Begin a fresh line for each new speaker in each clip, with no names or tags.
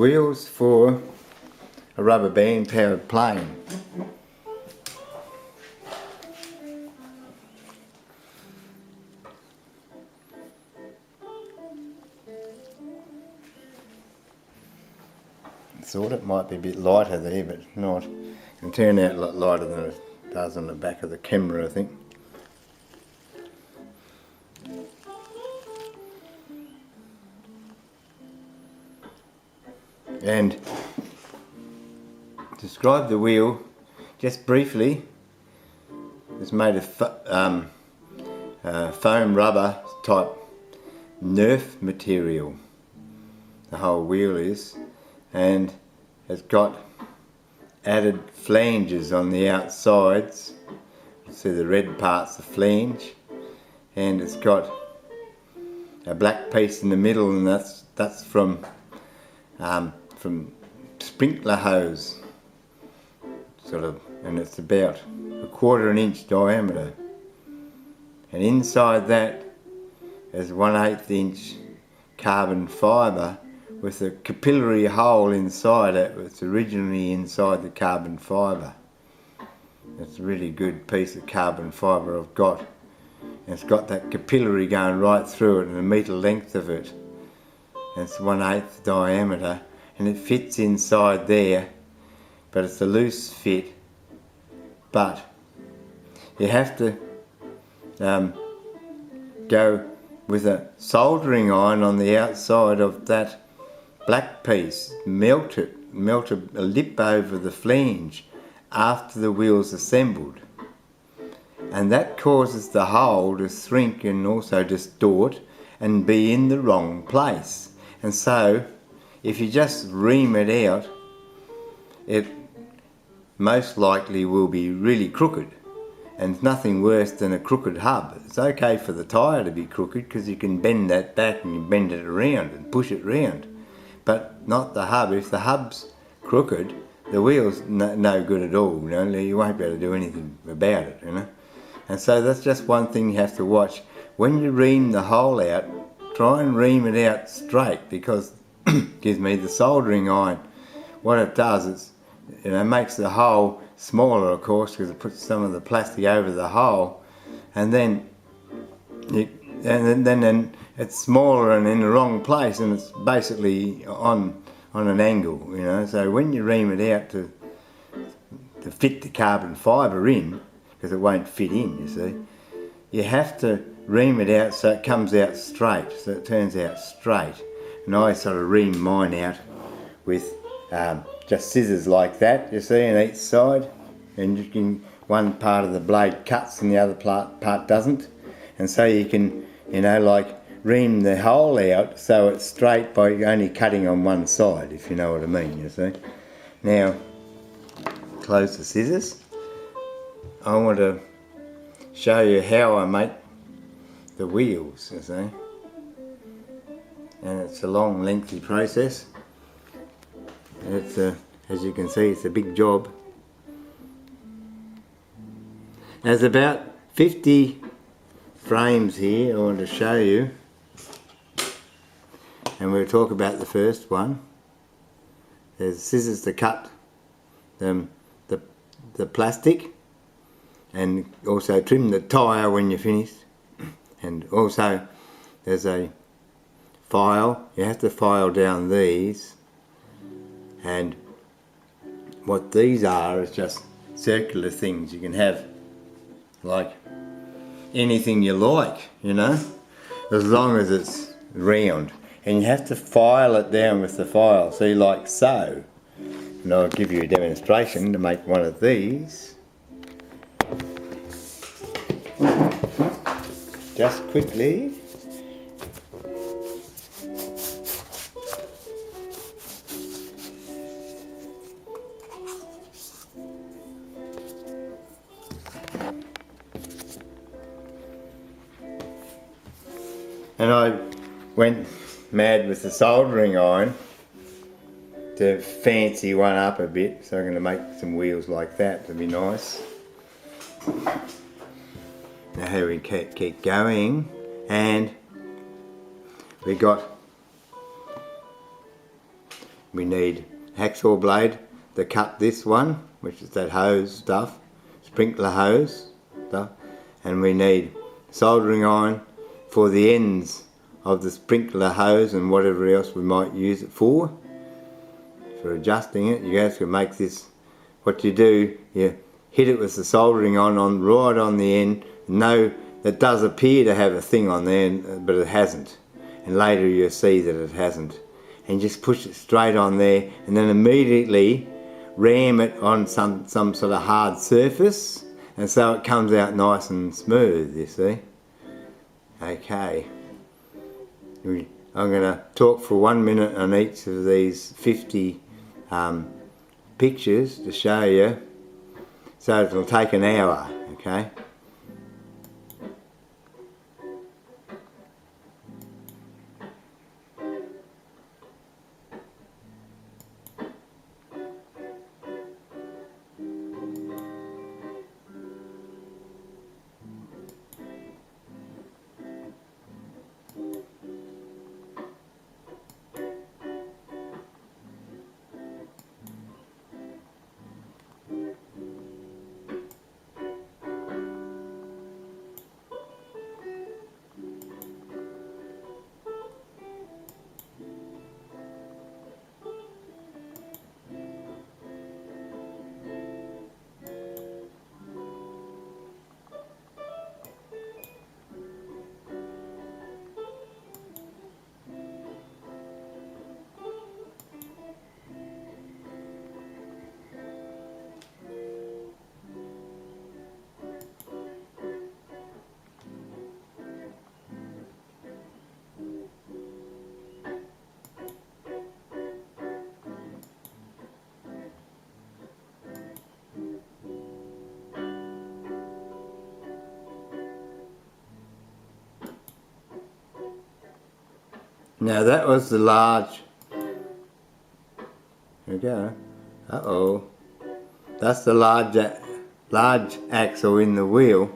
wheels for a rubber band powered plane. Thought it might be a bit lighter there, but not. It can turn out a lot lighter than it does on the back of the camera, I think. And describe the wheel just briefly. It's made of foam rubber type NERF material. The whole wheel is, and it's got added flanges on the outsides. You see the red part's the flange, and it's got a black piece in the middle, and that's from sprinkler hose, sort of, and it's about 1/4 inch diameter. And inside that is 1/8 inch carbon fibre with a capillary hole inside it. It's originally inside the carbon fibre. It's a really good piece of carbon fibre I've got. And it's got that capillary going right through it, and a metre length of it. And it's 1/8 diameter, and it fits inside there, but it's a loose fit. But you have to go with a soldering iron on the outside of that black piece, melt a lip over the flange after the wheel's assembled, and that causes the hole to shrink and also distort and be in the wrong place. And so if you just ream it out, it most likely will be really crooked, and it's nothing worse than a crooked hub. It's okay for the tyre to be crooked because you can bend that back and you bend it around and push it round, but not the hub. If the hub's crooked, the wheel's no good at all, you know. You won't be able to do anything about it, you know. And so that's just one thing you have to watch. When you ream the hole out, try and ream it out straight, because excuse me, the soldering iron, what it does is, you know, makes the hole smaller, of course, because it puts some of the plastic over the hole, and then then it's smaller and in the wrong place, and it's basically on an angle, you know. So when you ream it out to fit the carbon fibre in, because it won't fit in, you see, you have to ream it out so it comes out straight, so it turns out straight. And I sort of ream mine out with just scissors like that, you see, on each side, and you can, one part of the blade cuts and the other part doesn't, and so you can, you know, like ream the hole out so it's straight by only cutting on one side, if you know what I mean, you see. Now, close the scissors. I want to show you how I make the wheels, you see. And it's a long, lengthy process. It's as you can see, it's a big job. There's about 50 frames here I want to show you, and we'll talk about the first one. There's scissors to cut the plastic, and also trim the tyre when you're finished. And also there's a file. You have to file down these, and what these are is just circular things. You can have like anything you like, you know, as long as it's round, and you have to file it down with the file, see, like so. And I'll give you a demonstration to make one of these. Just quickly. And I went mad with the soldering iron to fancy one up a bit, so I'm going to make some wheels like that to be nice. Now here we keep going, and we got We need hacksaw blade to cut this one, which is that hose stuff, sprinkler hose stuff, and we need soldering iron for the ends of the sprinkler hose and whatever else we might use it for adjusting it. You guys can make this, what you do, you hit it with the soldering iron right on the end. No, it does appear to have a thing on there, but it hasn't, and later you'll see that it hasn't, and just push it straight on there, and then immediately ram it on some sort of hard surface, and so it comes out nice and smooth, you see. Okay, I'm going to talk for 1 minute on each of these 50 pictures to show you, so it'll take an hour, okay. Now that was the large, here we go, uh-oh, that's the large axle in the wheel,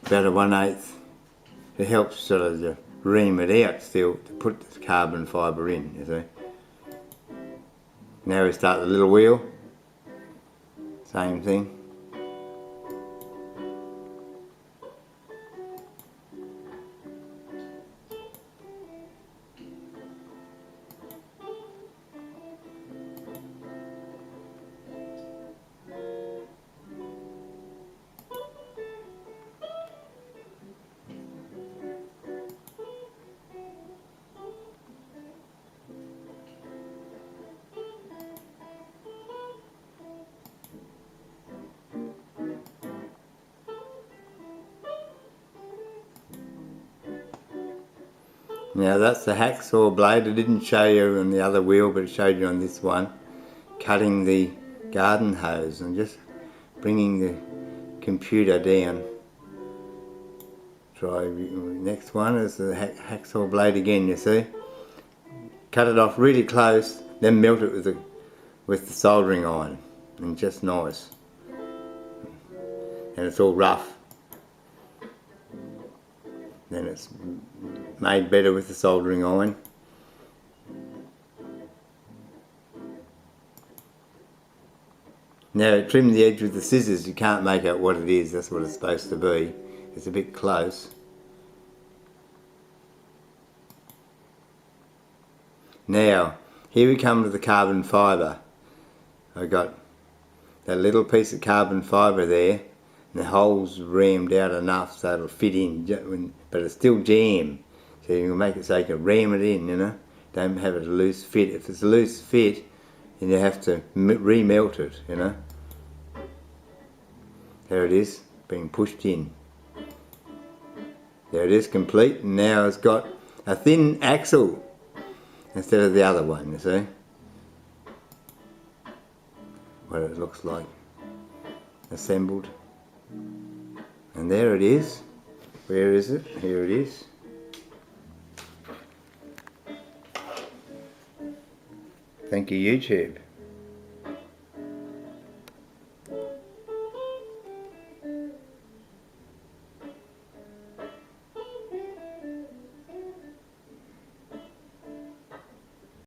about a 1/8. It helps sort of to ream it out still, to put the carbon fibre in, you see. Now we start the little wheel, same thing. Now that's the hacksaw blade. I didn't show you on the other wheel, but it showed you on this one. Cutting the garden hose and just bringing the computer down. Try, next one is the hacksaw blade again, you see. Cut it off really close, then melt it with the soldering iron, and just nice. And it's all rough. Then it's made better with the soldering iron. Now trim the edge with the scissors. You can't make out what it is, that's what it's supposed to be. It's a bit close. Now, here we come to the carbon fibre. I've got that little piece of carbon fibre there, and the hole's rammed out enough so it'll fit in, but it's still jammed. So you can make it so you can ram it in, you know. Don't have it a loose fit. If it's a loose fit, then you have to remelt it, you know. There it is, being pushed in. There it is, complete, and now it's got a thin axle instead of the other one, you see. What it looks like, assembled. And there it is. Where is it? Here it is. Thank you, YouTube.